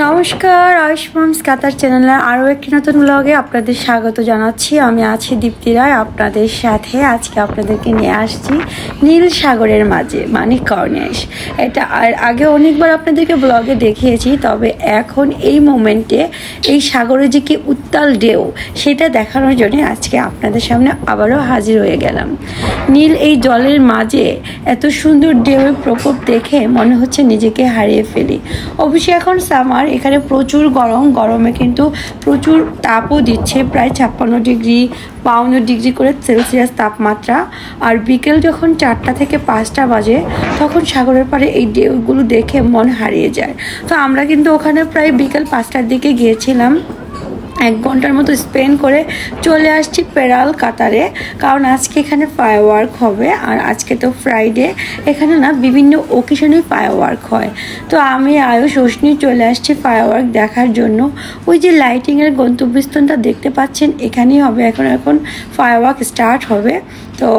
নমস্কার, আয়ুষ মামস কাতার চ্যানেলে আরও একটি নতুন ব্লগে আপনাদের স্বাগত জানাচ্ছি। আমি আছি দীপ্তি রায় আপনাদের সাথে। আজকে আপনাদেরকে নিয়ে আসছি নীল সাগরের মাঝে মানে কর্নিশ। এটা আর আগে অনেকবার আপনাদেরকে ব্লগে দেখিয়েছি, তবে এখন এই মোমেন্টে এই সাগরে যে কি উত্তাল ঢেউ সেটা দেখানোর জন্য আজকে আপনাদের সামনে আবারও হাজির হয়ে গেলাম। নীল এই জলের মাঝে এত সুন্দর ঢেউয়ের প্রকোপ দেখে মনে হচ্ছে নিজেকে হারিয়ে ফেলি। অবশ্যই এখন সামার, এখানে প্রচুর গরমে কিন্তু প্রচুর তাপও দিচ্ছে, প্রায় 56 ডিগ্রি 52 ডিগ্রি করে সেলসিয়াস তাপমাত্রা। আর বিকেল যখন 4টা থেকে 5টা বাজে তখন সাগরের পাড়ে এই ঢেউগুলো দেখে মন হারিয়ে যায়। তো আমরা কিন্তু ওখানে প্রায় বিকেল 5টার দিকে গিয়েছিলাম, 1 ঘন্টার মতো স্পেন্ড করে চলে আসছি পেরাল কাতারে, কারণ আজকে এখানে ফায়ারওয়ার্ক হবে। আর আজকে তো ফ্রাইডে, এখানে না বিভিন্ন ওকেশনে ফায়ারওয়ার্ক হয়। তো আমি আয়ুষ অশ্নি চলে আসছি ফায়ারওয়ার্ক দেখার জন্য। ওই যে লাইটিংয়ের গন্তব্যস্থানটা দেখতে পাচ্ছেন, এখানেই হবে এখন ফায়ারওয়ার্ক স্টার্ট হবে। তো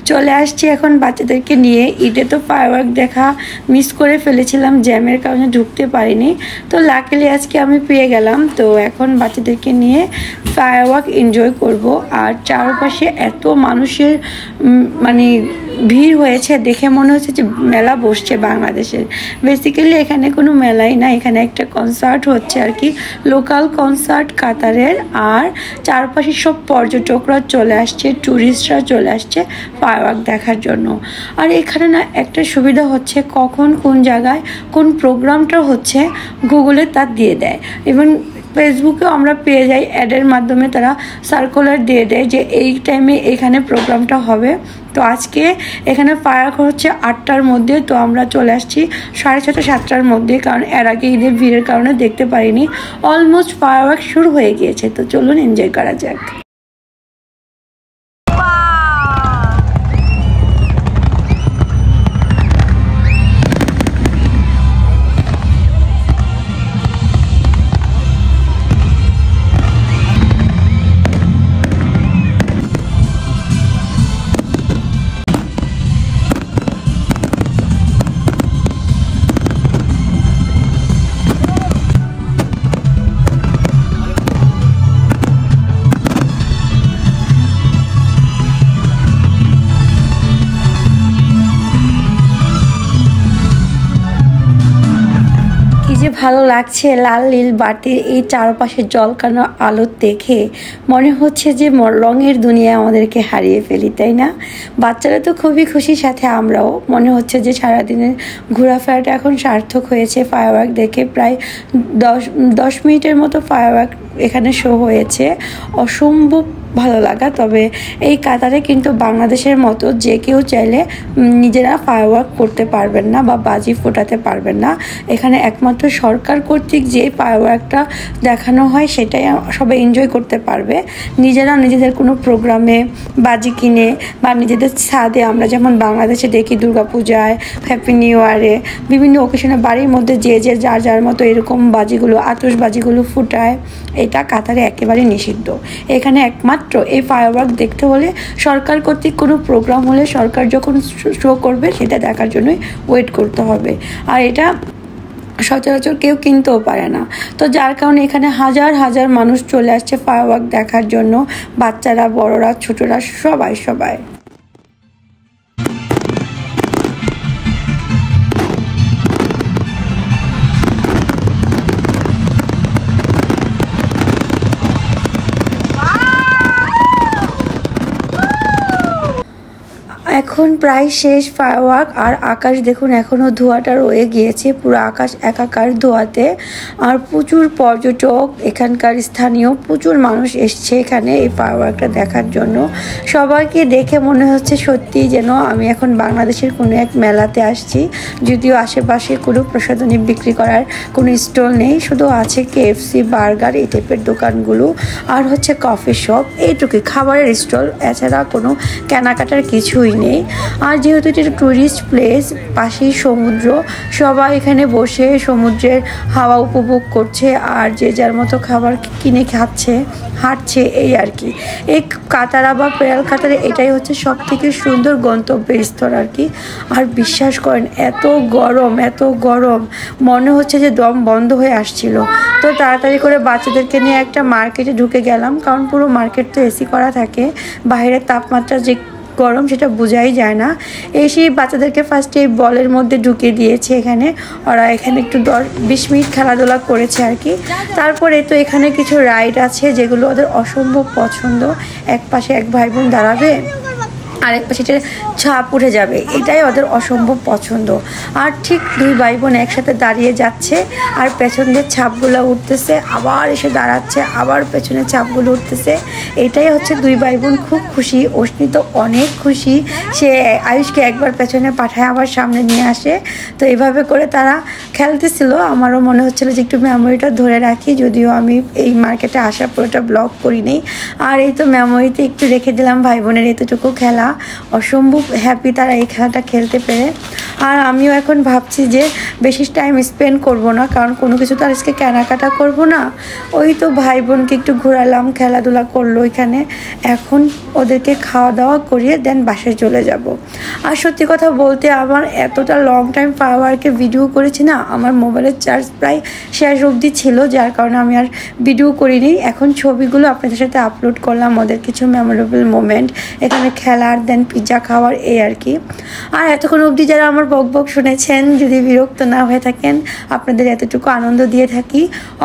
চলে আসছি এখন বাচ্চাদেরকে নিয়ে। ঈদে তো ফায়ারওয়ার্ক দেখা মিস করে ফেলেছিলাম, জ্যামের কারণে ঢুকতে পারিনি। তো লাকিলি আজকে আমি পেয়ে গেলাম। তো এখন বাচ্চাদেরকে নিয়ে ফায়ারওয়ার্ক এনজয় করব। আর চারপাশে এত মানুষের মানে ভিড় হয়েছে, দেখে মনে হচ্ছে যে মেলা বসছে বাংলাদেশের। বেসিক্যালি এখানে কোনো মেলাই না, এখানে একটা কনসার্ট হচ্ছে আর কি, লোকাল কনসার্ট কাতারের। আর চারপাশে সব পর্যটকরা চলে আসছে, ট্যুরিস্টরা চলে আসছে ফায়ারওয়ার্ক দেখার জন্য। আর এখানে না একটা সুবিধা হচ্ছে, কখন কোন জায়গায় কোন প্রোগ্রামটা হচ্ছে গুগলে তা দিয়ে দেয়। এবং ফেসবুকেও আমরা পেয়ে যাই, অ্যাডের মাধ্যমে তারা সার্কুলার দিয়ে দেয় যে এই টাইমে এখানে প্রোগ্রামটা হবে। তো আজকে এখানে ফায়ার হচ্ছে 8টার মধ্যে, তো আমরা চলে আসছি 6:30 7টার মধ্যে, কারণ এর আগে ঈদের ভিড়ের কারণে দেখতে পারিনি। অলমোস্ট ফায়ারওয়ার্ক শুরু হয়ে গিয়েছে, তো চলুন এনজয় করা যাক। যে ভালো লাগছে লাল নীল বাতির এই চারপাশে জলকানো আলো দেখে মনে হচ্ছে যে রঙের দুনিয়া আমাদেরকে হারিয়ে ফেলি, তাই না? বাচ্চারা তো খুবই খুশি, সাথে আমরাও। মনে হচ্ছে যে সারাদিনের ঘোরাফেরাটা এখন সার্থক হয়েছে। ফায়ারওয়ার্ক দেখে প্রায় 10 মিনিটের মতো ফায়ারওয়ার্ক এখানে শো হয়েছে, অসম্ভব ভালো লাগা। তবে এই কাতারে কিন্তু বাংলাদেশের মতো যে কেউ চাইলে নিজেরা ফায়ারওয়ার্ক করতে পারবেন না বা বাজি ফোটাতে পারবেন না। এখানে একমাত্র সরকার কর্তৃক যে ফায়ারওয়ার্কটা দেখানো হয় সেটাই সবাই এনজয় করতে পারবে। নিজেরা নিজেদের কোনো প্রোগ্রামে বাজি কিনে বা নিজেদের ছাদে, আমরা যেমন বাংলাদেশে দেখি দুর্গাপূজায়, হ্যাপি নিউ ইয়ারে, বিভিন্ন অকেশনে বাড়ির মধ্যে যে যার মতো এরকম বাজিগুলো, আতশবাজিগুলো ফুটায়। এটা কাতারে একেবারে নিষিদ্ধ। এখানে একমাত্র এই ফায়ারওয়ার্ক দেখতে হলে সরকার কর্তৃক কোনো প্রোগ্রাম হলে সরকার যখন শো করবে সেটা দেখার জন্যই ওয়েট করতে হবে। আর এটা সচরাচর কেউ কিনতেও পারে না। তো যার কারণে এখানে হাজার হাজার মানুষ চলে আসছে ফায়ারওয়ার্ক দেখার জন্য, বাচ্চারা, বড়রা, ছোটরা, সবাই। এখন প্রায় শেষ ফায়ারওয়ার্ক। আর আকাশ দেখুন, এখনও ধোঁয়াটা রয়ে গিয়েছে, পুরো আকাশ একাকার ধোঁয়াতে। আর প্রচুর পর্যটক, এখানকার স্থানীয় প্রচুর মানুষ এসছে এখানে এই ফায়ারওয়ার্কটা দেখার জন্য। সবাইকে দেখে মনে হচ্ছে সত্যিই যেন আমি এখন বাংলাদেশের কোনো এক মেলাতে আসছি। যদিও আশেপাশে কোনো প্রসাধনী বিক্রি করার কোনো স্টল নেই, শুধু আছে KFC, বার্গার, এই টাইপের দোকানগুলো, আর হচ্ছে কফি শপ, এইটুকুই খাবারের স্টল। এছাড়া কোনো কেনাকাটার কিছুই নেই। আর যেহেতু এটা টুরিস্ট প্লেস, পাশেই সমুদ্র, সবাই এখানে বসে সমুদ্রের হাওয়া উপভোগ করছে আর যে যার মতো খাবার কিনে খাচ্ছে, হাঁটছে, এই আর কি। এই কাতারা বা পেরাল কাতারে এটাই হচ্ছে সব থেকে সুন্দর গন্তব্যের স্থল আর কি। আর বিশ্বাস করেন এত গরম মনে হচ্ছে যে দম বন্ধ হয়ে আসছিল। তো তাড়াতাড়ি করে বাচ্চাদেরকে নিয়ে একটা মার্কেটে ঢুকে গেলাম, কারণ পুরো মার্কেট তো এসি করা থাকে, বাইরের তাপমাত্রা যে গরম সেটা বোঝাই যায় না। এসে বাচ্চাদেরকে ফার্স্টে এই বলের মধ্যে ঢুকিয়ে দিয়েছে এখানে, ওরা এখানে একটু 10-20 মিনিট খেলাধুলা করেছে আর কি। তারপরে তো এখানে কিছু রাইড আছে যেগুলো ওদের অসম্ভব পছন্দ। এক পাশে এক ভাই বোন দাঁড়াবে, আরেক পাশে ছাপ উঠে যাবে, এটাই ওদের অসম্ভব পছন্দ। আর ঠিক দুই ভাই বোন একসাথে দাঁড়িয়ে যাচ্ছে আর পেছনের ছাপগুলো উঠতেছে, আবার এসে দাঁড়াচ্ছে, আবার পেছনের ছাপগুলো উঠতেছে। এটাই হচ্ছে দুই ভাই বোন খুব খুশি। অশ্নি তো অনেক খুশি, সে আয়ুষকে একবার পেছনে পাঠায় আবার সামনে নিয়ে আসে। তো এইভাবে করে তারা খেলতেছিল। আমারও মনে হচ্ছিল যে একটু মেমোরিটা ধরে রাখি, যদিও আমি এই মার্কেটে আসার পুরোটা ব্লগ করিনি। আর এই তো মেমোরিতে একটু রেখে দিলাম ভাই বোনের এতটুকু খেলা। অসম্ভব হ্যাপি তারা এই খেলাটা খেলতে পেরে। আর আমিও এখন ভাবছি যে বেশি টাইম স্পেন্ড করব না, কারণ কোনো কিছু তো আর আজকে কেনাকাটা করব না। ওই তো ভাই বোনকে একটু ঘোরালাম, খেলাধুলা করলো এখানে। এখন ওদেরকে খাওয়া দাওয়া করিয়ে দেন বাসায় চলে যাব। আর সত্যি কথা বলতে আমার এতটা লং টাইম পাওয়ারকে ভিডিও করেছি না, আমার মোবাইলের চার্জ প্রায় শেষ অবধি ছিল, যার কারণে আমি আর ভিডিও করিনি। এখন ছবিগুলো আপনাদের সাথে আপলোড করলাম, ওদের কিছু মেমোরেবল মোমেন্ট, এখানে খেলার, দেন পিৎজা খাওয়ার, এই আর কি। আর এতক্ষণ অবধি যারা আমার বক শুনেছেন, যদি বিরক্ত না হয়ে থাকেন, আপনাদের এতটুকু আনন্দ দিয়ে থাকি,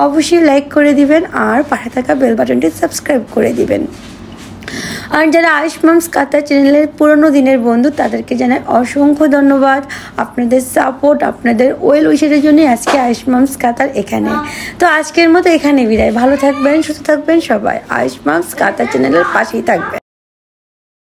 অবশ্যই লাইক করে দিবেন আর পাশে থাকা বেল বাটনটি সাবস্ক্রাইব করে দিবেন। আর যারা আয়ুষ মামস কাতার চ্যানেলের পুরনো দিনের বন্ধু, তাদেরকে জানাই অসংখ্য ধন্যবাদ। আপনাদের সাপোর্ট, আপনাদের ওয়েল উইশের জন্য আজকে আয়ুষ মামস কাতার এখানে। তো আজকের মতো এখানে বিদায়। ভালো থাকবেন, সুস্থ থাকবেন সবাই। আয়ুষ মামস কাতার চ্যানেলের পাশেই থাকবেন।